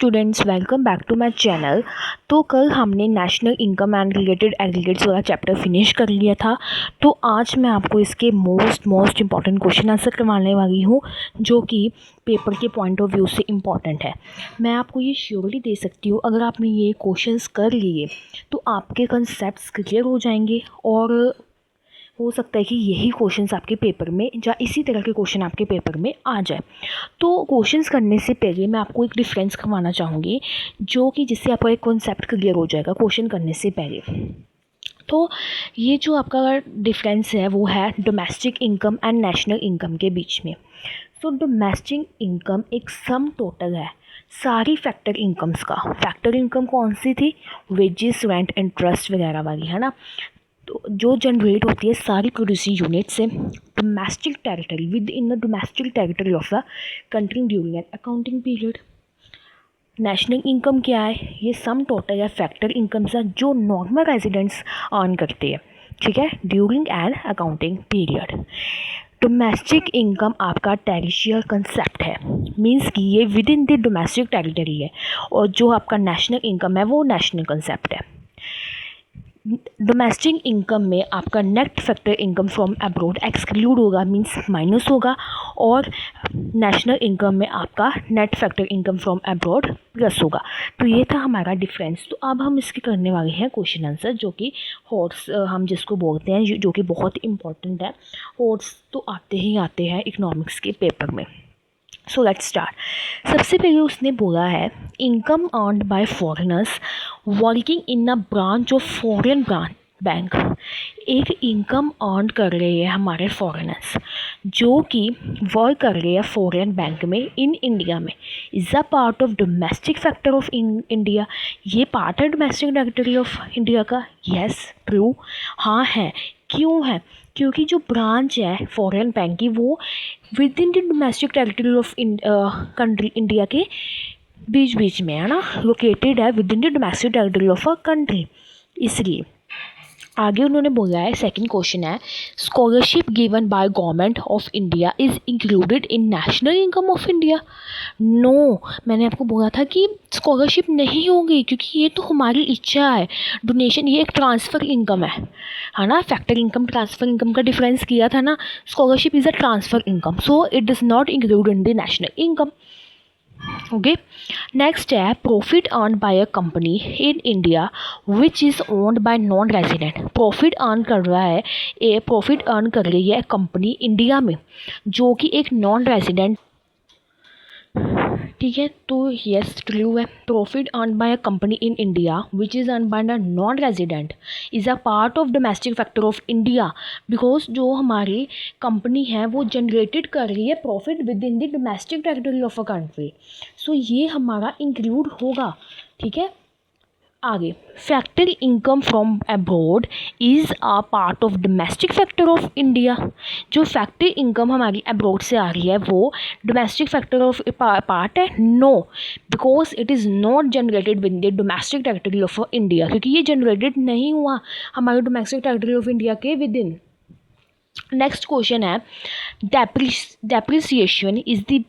Students, welcome back to my channel. तो कल हमने national income and related aggregates वाला चैप्टर फिनिश कर लिया था। तो आज मैं आपको इसके मोस्ट इंपॉर्टेंट क्वेश्चन आंसर करवाने वाली हूँ, जो कि पेपर के पॉइंट ऑफ व्यू से इम्पॉर्टेंट है। मैं आपको ये श्योरिटी दे सकती हूँ, अगर आपने ये क्वेश्चंस कर लिए तो आपके कंसेप्ट्स क्लियर हो जाएंगे और हो सकता है कि यही क्वेश्चंस आपके पेपर में या इसी तरह के क्वेश्चन आपके पेपर में आ जाए। तो क्वेश्चंस करने से पहले मैं आपको एक डिफरेंस करवाना चाहूँगी, जो कि जिससे आपका एक कॉन्सेप्ट क्लियर हो जाएगा क्वेश्चन करने से पहले। तो ये जो आपका डिफरेंस है वो है domestic income and national income के बीच में। तो डोमेस्टिक इनकम एक सम टोटल है सारी फैक्टर इनकम्स का। फैक्टर इनकम कौन सी थी? वेजेस, रेंट, इंटरेस्ट वगैरह वाली, है ना। तो जो जनरेट होती है सारी प्रोड्यूसिंग यूनिट से domestic territory with in the domestic territory of the country during an accounting period. National income क्या है? ये सम टोटल या फैक्टर इनकम से जो नॉर्मल रेजिडेंट्स अर्न करते हैं, ठीक है, during an accounting period. Domestic income आपका टेरिशियल कंसेप्ट है, मींस कि ये with in the domestic territory है, और जो आपका नेशनल इनकम है वो नेशनल कंसेप्ट है। डोमेस्टिक इनकम में आपका net factor income from abroad exclude होगा, मींस माइनस होगा, और नेशनल इनकम में आपका net factor income from abroad plus होगा। तो ये था हमारा डिफरेंस। तो अब हम इसके करने वाले हैं क्वेश्चन आंसर, जो कि हॉट्स हम जिसको बोलते हैं, जो कि बहुत इंपॉर्टेंट है। हॉट्स तो आते ही आते हैं इकोनॉमिक्स के पेपर में। सो लेट्स स्टार्ट। सबसे पहले उसने बोला है income earned bye foreigners working in a branch of foreign bank. एक इनकम अर्न कर रहे हैं हमारे फॉरेनर्स जो कि वर्क कर रहे हैं फॉरेन बैंक में इन इंडिया में। Is a part of domestic factor of India. ये पार्ट है डोमेस्टिक टेरिटरी ऑफ इंडिया का। यस, ट्रू, हाँ है। क्यों है? क्योंकि जो ब्रांच है फॉरेन बैंक की वो within the domestic territory of country India के बीच बीच में है ना, लोकेटेड है within the domestic territory of a country. इसलिए आगे उन्होंने बोला है, सेकंड क्वेश्चन है scholarship given by government of India is included in national income of India. No, मैंने आपको बोला था कि स्कॉलरशिप नहीं होगी, क्योंकि ये तो हमारी इच्छा है। डोनेशन ये एक ट्रांसफ़र इनकम है ना। फैक्टर इनकम ट्रांसफ़र इनकम का डिफरेंस किया था ना। Scholarship is a transfer income, so it does not include in the national income. Okay, next है profit earn by a company in India which is owned by non resident. Profit earn कर रहा है, profit earn कर रही है company India में जो कि एक नॉन रेजिडेंट, ठीक है। तो यस, ट्रू है। Profit earn by a company in India which is earn by a non resident is a part of domestic factor of India, because जो हमारी कंपनी है वो जनरेटेड कर रही है profit within the domestic territory of a country. So ये हमारा include होगा, ठीक है। आगे, factor income from abroad is a part of domestic factor of India. जो फैक्टर इनकम हमारी अब्रॉड से आ रही है वो डोमेस्टिक फैक्टर ऑफ पार्ट है? No, because it is not generated with the domestic territory of India, क्योंकि ये जनरेटेड नहीं हुआ हमारे डोमेस्टिक टेरिटरी ऑफ इंडिया के विद इन। नेक्स्ट क्वेश्चन है depreciation is the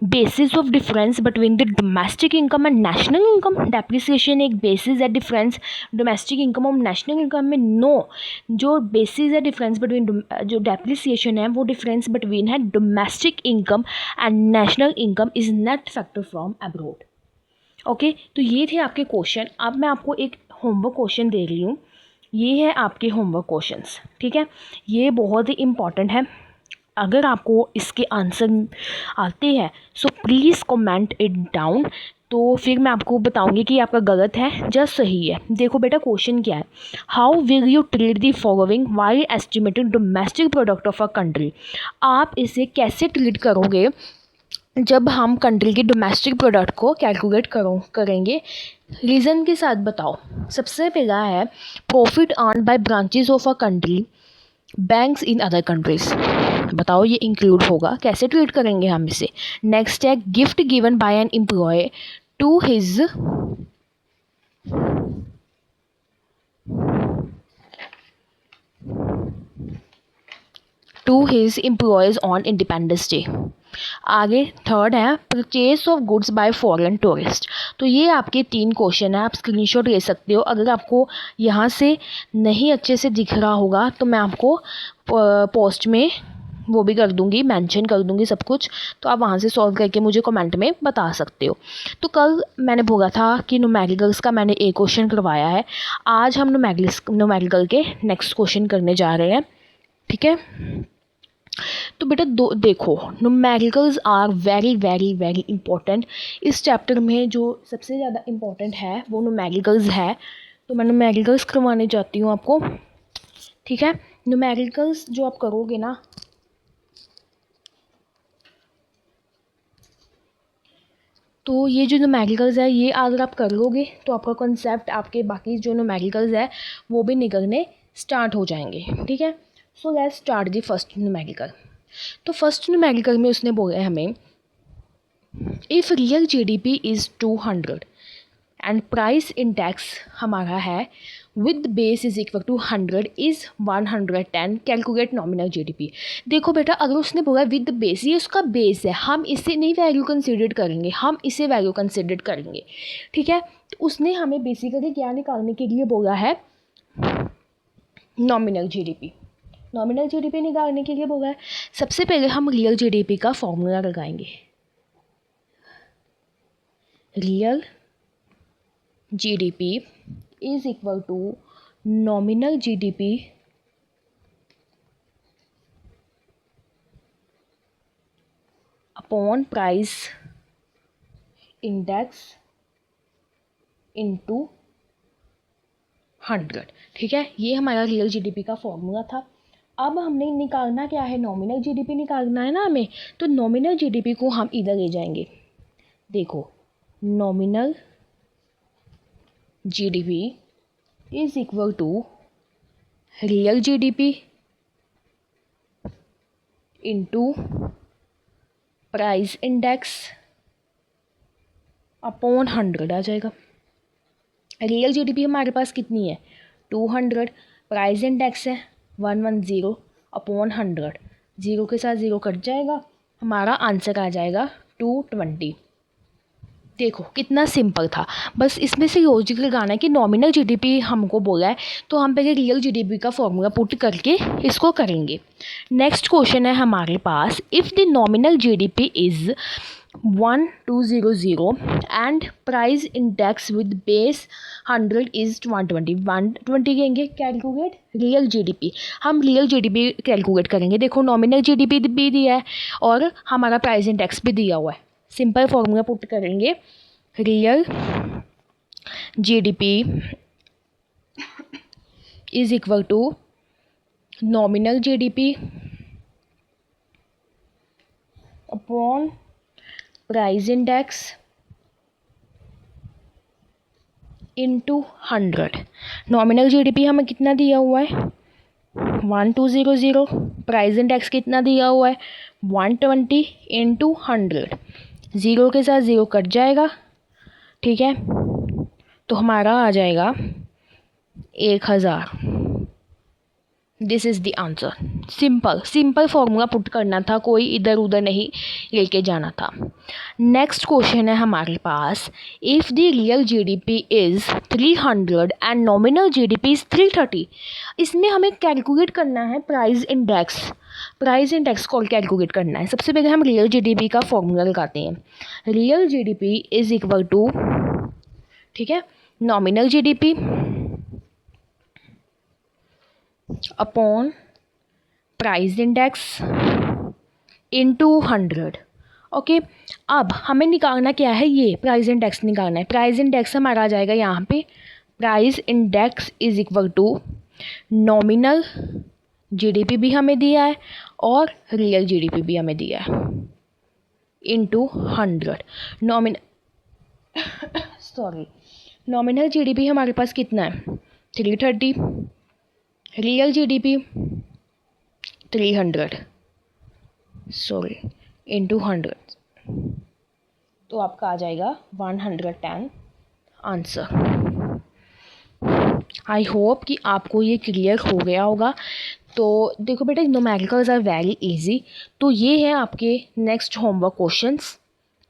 basis of difference between the domestic income and national income. Depreciation एक basis है difference domestic income और नेशनल इनकम में? नो, जो बेसिस है डिफरेंस बिटवीन, जो depreciation है वो डिफरेंस बिटवीन है domestic income and national income is net factor from abroad. Okay, तो ये थे आपके क्वेश्चन। अब मैं आपको एक होमवर्क क्वेश्चन दे रही हूँ, ये है आपके होमवर्क क्वेश्चंस, ठीक है। ये बहुत ही इम्पॉर्टेंट है। अगर आपको इसके आंसर आते हैं so please comment it down, तो फिर मैं आपको बताऊंगी कि आपका गलत है या सही है। देखो बेटा, क्वेश्चन क्या है, how will you treat the following Y estimated domestic product of a country. आप इसे कैसे ट्रीट करोगे जब हम कंट्री के डोमेस्टिक प्रोडक्ट को कैलकुलेट करेंगे? रीज़न के साथ बताओ। सबसे पहला है profit earn bye branches of a country banks in other countries. बताओ ये इंक्लूड होगा, कैसे ट्रीट करेंगे हम इसे? नेक्स्ट है gift given by an employer to his to his employees on Independence Day. आगे थर्ड है purchase of goods by foreign tourist. तो ये आपके 3 क्वेश्चन है, आप स्क्रीनशॉट ले सकते हो। अगर आपको यहाँ से नहीं अच्छे से दिख रहा होगा तो मैं आपको पोस्ट में वो भी कर दूँगी, मेंशन कर दूँगी सब कुछ, तो आप वहाँ से सॉल्व करके मुझे कमेंट में बता सकते हो। तो कल मैंने बोला था कि न्यूमेरिकल्स का मैंने एक क्वेश्चन करवाया है, आज हम न्यूमेरिकल के नेक्स्ट क्वेश्चन करने जा रहे हैं, ठीक है। तो बेटा देखो, numericals are very very very important. इस चैप्टर में जो सबसे ज़्यादा इम्पोर्टेंट है वो न्यूमेरिकल्स है, तो मैं न्यूमेरिकल्स करवाने जाती हूँ आपको, ठीक है। न्यूमेरिकल्स जो आप करोगे ना, तो ये जो न्यूमेरिकल्स है ये अगर आप कर लोगे तो आपका कॉन्सेप्ट, आपके बाकी जो न्यूमेरिकल्स है वो भी निकलने स्टार्ट हो जाएंगे, ठीक है। So let's start the first numerical. तो फर्स्ट न्यूमेरिकल में उसने बोला है हमें, if real GDP is 200 and price index हमारा है with base is equal to 100 is 110, calculate nominal GDP. देखो बेटा, अगर उसने बोला विद बेस, ये उसका बेस है, हम इसे नहीं वैल्यू कंसिडर करेंगे, हम इसे वैल्यू कंसिडर करेंगे, ठीक है। तो उसने हमें बेसिकली क्या निकालने के लिए बोला है, नॉमिनल जीडीपी। नॉमिनल जीडीपी निकालने के लिए बोला है। सबसे पहले हम रियल जीडीपी का फॉर्मूला लगाएंगे। Real GDP is equal to nominal GDP upon price index into 100, ठीक है। ये हमारा रियल जीडीपी का फॉर्मूला था। अब हमने निकालना क्या है, नॉमिनल जीडीपी निकालना है ना हमें, तो नॉमिनल जीडीपी को हम इधर ले जाएंगे। देखो, nominal GDP is equal to real GDP into price index upon 100 आ जाएगा। रियल जीडीपी हमारे पास कितनी है, 200, प्राइस इंडेक्स है 110 अपॉन 100, 0 के साथ 0 कट जाएगा, हमारा आंसर आ जाएगा 220। देखो कितना सिंपल था, बस इसमें से लॉजिक लगाना है कि नॉमिनल जीडीपी हमको बोला है, तो हम पहले रियल जीडीपी का फॉर्मूला पुट करके इसको करेंगे। नेक्स्ट क्वेश्चन है हमारे पास, if the nominal GDP is 1200 and price index with base 100 is 120 कहेंगे, कैलकुलेट रियल जीडीपी। हम रियल जीडीपी कैलकुलेट करेंगे। देखो, नॉमिनल जीडीपी भी दिया है और हमारा प्राइस इंडेक्स भी दिया हुआ है। सिंपल फॉर्मूला पुट करेंगे, real GDP is equal to nominal GDP upon price index into 100। Nominal GDP हमें कितना दिया हुआ है, 1200, प्राइस इंडेक्स कितना दिया हुआ है, 120 इंटू 100, 0 के साथ 0 कट जाएगा, ठीक है। तो हमारा आ जाएगा 1000। This is the answer. Simple formula put करना था, कोई इधर उधर नहीं लेके जाना था। नेक्स्ट क्वेश्चन है हमारे पास, if the real GDP is 300 and nominal GDP is 330। इसमें हमें कैलकुलेट करना है प्राइस इंडेक्स को कैलकुलेट करना है। सबसे पहले हम रियल जीडीपी का फॉर्मूला लगाते हैं। Real GDP is equal to, ठीक है, nominal GDP upon price index into 100, okay. अब हमें निकालना क्या है, ये प्राइस इंडेक्स निकालना है। प्राइस इंडेक्स हमारा आ जाएगा यहाँ पे, price index is equal to nominal GDP भी हमें दिया है और रियल जीडीपी भी हमें दिया है, इनटू 100। नॉमिनल जीडीपी हमारे पास कितना है, 330, रियल जीडीपी 300 इंटू 100, तो आपका आ जाएगा 110 आंसर। आई होप कि आपको ये क्लियर हो गया होगा। तो देखो बेटा, न्यूमेरिकल्स आर वेरी इजी। तो ये है आपके नेक्स्ट होमवर्क क्वेश्चंस,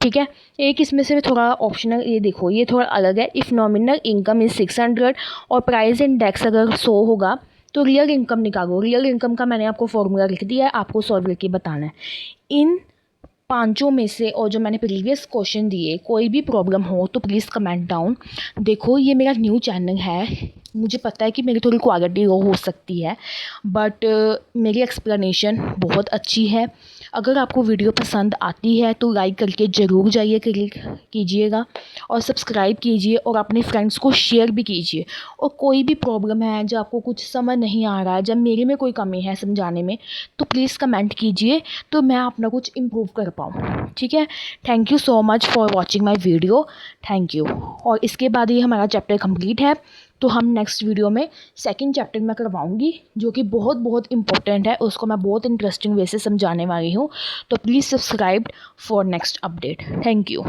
ठीक है। एक इसमें से थोड़ा ऑप्शनल, ये देखो ये थोड़ा अलग है। इफ़ नॉमिनल इनकम इज़ 600 और प्राइस इंडेक्स अगर 100 होगा तो रियल इनकम निकालो। रियल इनकम का मैंने आपको फॉर्मूला लिख दिया है, आपको सॉल्व करके बताना है। इन पांचों में से और जो मैंने प्रीवियस क्वेश्चन दिए, कोई भी प्रॉब्लम हो तो प्लीज़ कमेंट डाउन। देखो ये मेरा न्यू चैनल है, मुझे पता है कि मेरी थोड़ी क्वालिटी लो हो सकती है, बट मेरी एक्सप्लेनेशन बहुत अच्छी है। अगर आपको वीडियो पसंद आती है तो लाइक करके ज़रूर जाइए क्लिक कीजिएगा और सब्सक्राइब कीजिए और अपने फ्रेंड्स को शेयर भी कीजिए। और कोई भी प्रॉब्लम है, जब आपको कुछ समझ नहीं आ रहा है, जब मेरे में कोई कमी है समझाने में, तो प्लीज़ कमेंट कीजिए तो मैं अपना कुछ इम्प्रूव कर पाऊँ, ठीक है। Thank you so much for watching my video, thank you. और इसके बाद ये हमारा चैप्टर कंप्लीट है, तो हम नेक्स्ट वीडियो में सेकंड चैप्टर में करवाऊंगी, जो कि बहुत बहुत इंपॉर्टेंट है। उसको मैं बहुत इंटरेस्टिंग वे से समझाने वाली हूँ। तो please subscribe for next update. Thank you.